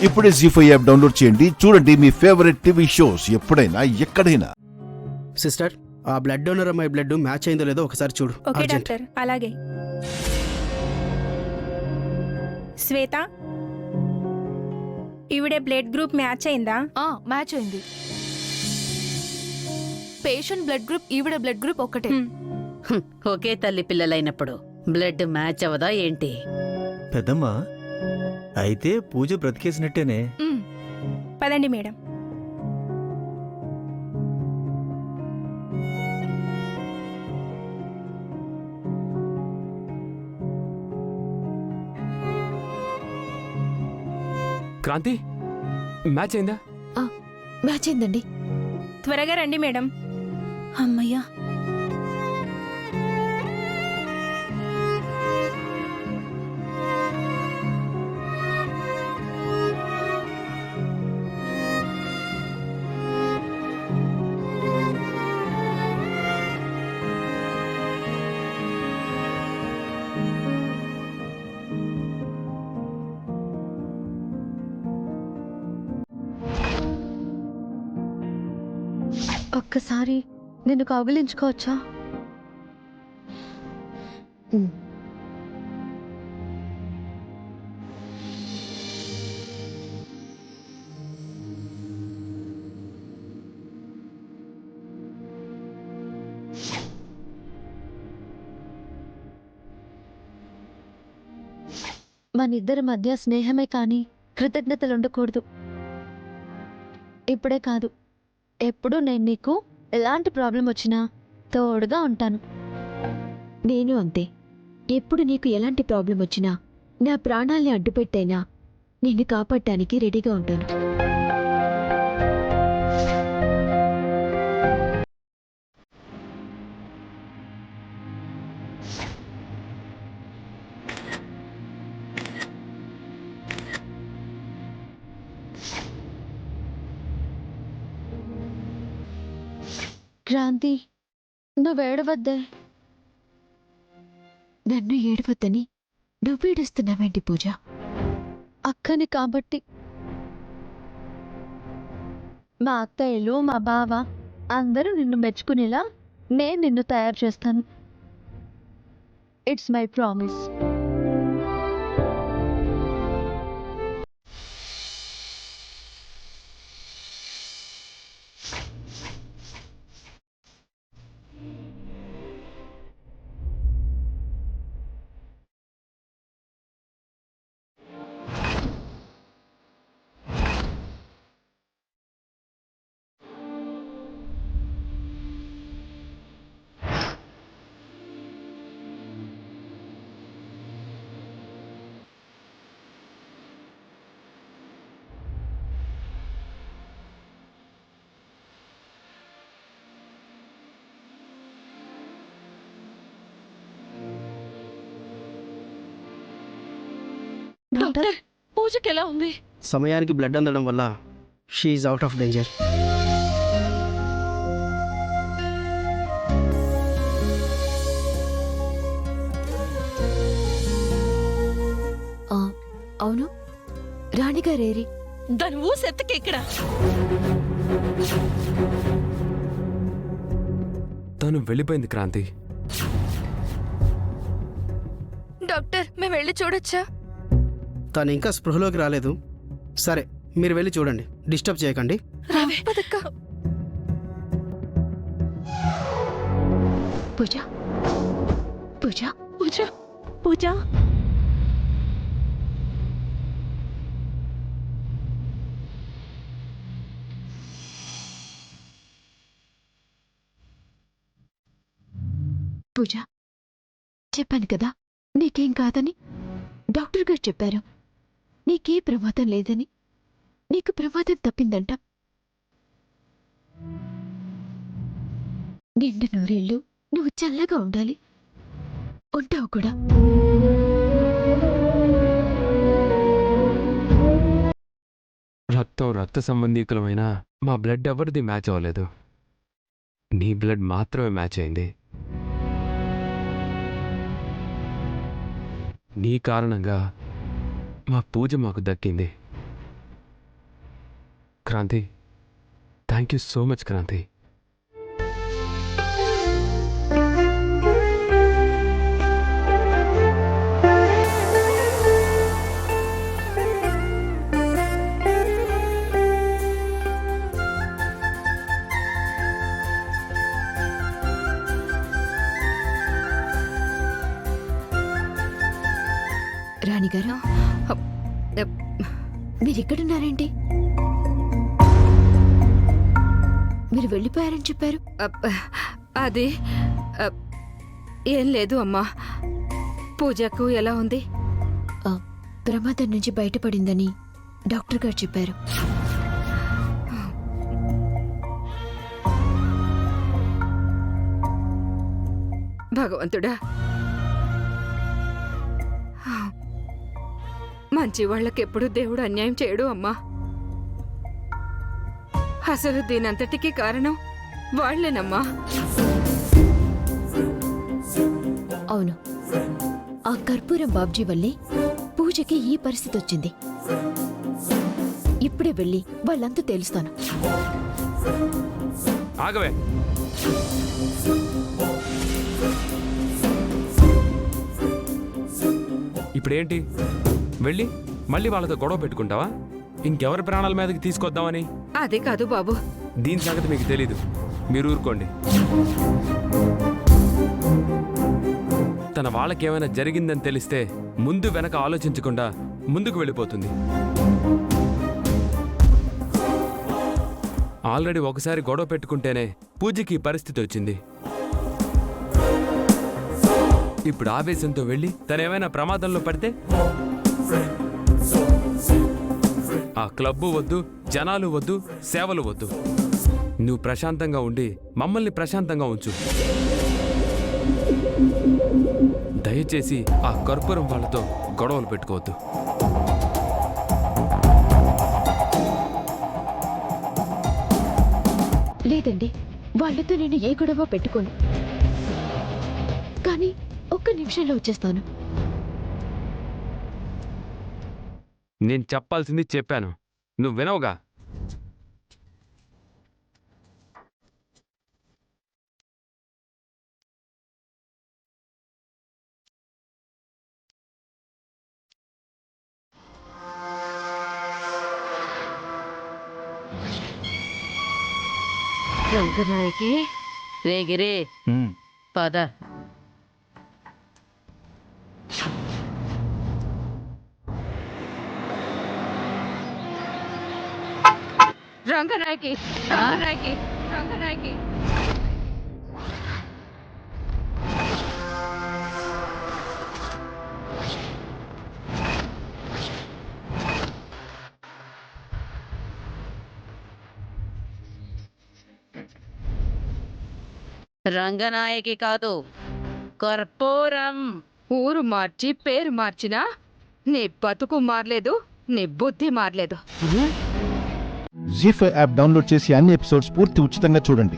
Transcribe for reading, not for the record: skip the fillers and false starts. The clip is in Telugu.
ఇప్పుడే జీ5 యాప్ డౌన్లోడ్ చేయండి. చూడండి మీ ఫేవరెట్ టీవీ షోస్ ఎప్పుడైనా ఎక్కడైనా. సిస్టర్, ఆ బ్లడ్ డోనర్ అమ్మాయి బ్లడ్ మ్యాచ్ అయిందో లేదో ఒకసారి చూడు. ఓకే డాక్టర్, అలాగే. శ్వేత, ఈవిడే బ్లడ్ గ్రూప్ మ్యాచ్ అయిందా? మ్యాచ్ అయింది. పేషెంట్ బ్లడ్ గ్రూప్ ఈవిడ బ్లడ్ గ్రూప్ ఒక్కటే. ఒకే తల్లి పిల్లలైనప్పుడు బ్లడ్ మ్యాచ్ అవదా ఏంటి? పెద్దమ్మా, అయితే పూజ బ్రతికేసినట్టేనే. పదండి మేడం. క్రాంతి, మ్యాచ్ అయిందా? మ్యాచ్ అయిందండి. త్వరగా రండి మేడం. అమ్మయ్యా. ఒక్కసారి నిన్ను కౌగిలించుకోవచ్చా? మనిద్దరి మధ్య స్నేహమే కానీ కృతజ్ఞతలు ఉండకూడదు. ఇప్పుడే కాదు, ఎప్పుడు నేను నీకు ఎలాంటి ప్రాబ్లం వచ్చినా తోడుగా ఉంటాను. నేను అంతే. ఎప్పుడు నీకు ఎలాంటి ప్రాబ్లం వచ్చినా నా ప్రాణాల్ని అడ్డుపెట్టైనా నిన్ను కాపాడటానికి రెడీగా ఉంటాను. క్రాంతి, నువ్వేడవద్దే. నన్ను ఏడవద్దని నువ్వేడుస్తున్నావేంటి పూజ? అక్కని కాబట్టి. మా అత్తయ్యలు, మా బావ అందరూ నిన్ను మెచ్చుకునేలా నేను నిన్ను తయారు చేస్తాను. It's my promise. డాక్టర్, పూజకి ఎలా ఉంది? సమయానికి బ్లడ్ అందడం వల్ల షీఈ్ అవుట్ ఆఫ్ డేంజర్. అవును, రాణిగారేరి? దాని ఊసెత్తకెక్కడ? తను వెళ్ళిపోయింది క్రాంతి. డాక్టర్, మేము వెళ్ళి చూడొచ్చా? తను ఇంకా స్పృహలోకి రాలేదు. సరే, మీరు వెళ్ళి చూడండి, డిస్టర్బ్ చేయకండి. పదక్క. పూజ, పూజ, పూజ, పూజ. పూజ, చెప్పాను కదా నీకేం కాదని. డాక్టర్ గారు చెప్పారు నీకే ప్రమాదం లేదని. నీకు ప్రమాదం తప్పిందంట. నిండు నూరేళ్ళు నువ్వు చల్లగా ఉండాలి. ఉంటావు కూడా. రక్త సంబంధీకులమైన మా బ్లడ్ ఎవరిది మ్యాచ్ అవ్వలేదు. నీ బ్లడ్ మాత్రమే మ్యాచ్ అయింది. నీ కారణంగా మా పూజ మాకు దక్కింది. Kranti, thank you so much Kranti. రాణిగారు, మీరిక్కడున్నారేంటి? మీరు వెళ్ళిపోయారని చెప్పారు. అది ఏం లేదు అమ్మా. పూజకు ఎలా ఉంది? ప్రమాదం నుంచి బయటపడిందని డాక్టర్ గారు చెప్పారు. భగవంతుడా, మంచి వాళ్ళకెప్పుడు దేవుడు అన్యాయం చేయడు అమ్మా. అసలు దీనంతటికీ కారణం వాళ్లేనమ్మా. అవును, ఆ కర్పూరం బాబ్జీ వల్లే పూజకి ఈ పరిస్థితి వచ్చింది. ఇప్పుడే వెళ్ళి వాళ్ళంతా తెలుస్తాను. ఆగవే. ఇప్పుడేంటి? వెళ్ళి మళ్ళీ వాళ్ళతో గొడవ పెట్టుకుంటావా? ఇంకెవరి ప్రాణాల మీదకి తీసుకొద్దామని? అదే కాదు బాబు. దీని సంగతి మీకు తెలీదు. మీరు ఊరుకోండి. తన వాళ్ళకేమైనా జరిగిందని తెలిస్తే ముందు వెనక ఆలోచించకుండా ముందుకు వెళ్ళిపోతుంది. ఆల్రెడీ ఒకసారి గొడవ పెట్టుకుంటేనే పూజకి పరిస్థితి వచ్చింది. ఇప్పుడు ఆవేశంతో వెళ్ళి తనేమైనా ప్రమాదంలో పడితే ఆ క్లబ్బు వద్దు, జనాలు వద్దు, సేవలు వద్దు. నువ్వు ప్రశాంతంగా ఉండి మమ్మల్ని ప్రశాంతంగా ఉంచు. దయచేసి ఆ కర్పూరం వాళ్ళతో గొడవలు పెట్టుకోవద్దు. లేదండి, వాళ్ళతో నేను ఏ గొడవ పెట్టుకోను. కానీ ఒక్క నిమిషంలో వచ్చేస్తాను. నేను చెప్పాల్సింది చెప్పాను, నువ్వు వినవుగా. రంగనాయకి రేగిరే పద. రంగనాయకి, రంగనాయకి, రంగనాయకి. రంగనాయకి కాదు, కర్పూరం. ఊరు మార్చి పేరు మార్చినా నీ బతుకు మారలేదు, నీ బుద్ధి మారలేదు. జీ5 యాప్ డౌన్లోడ్ చేసి అన్ని ఎపిసోడ్స్ పూర్తి ఉచితంగా చూడండి.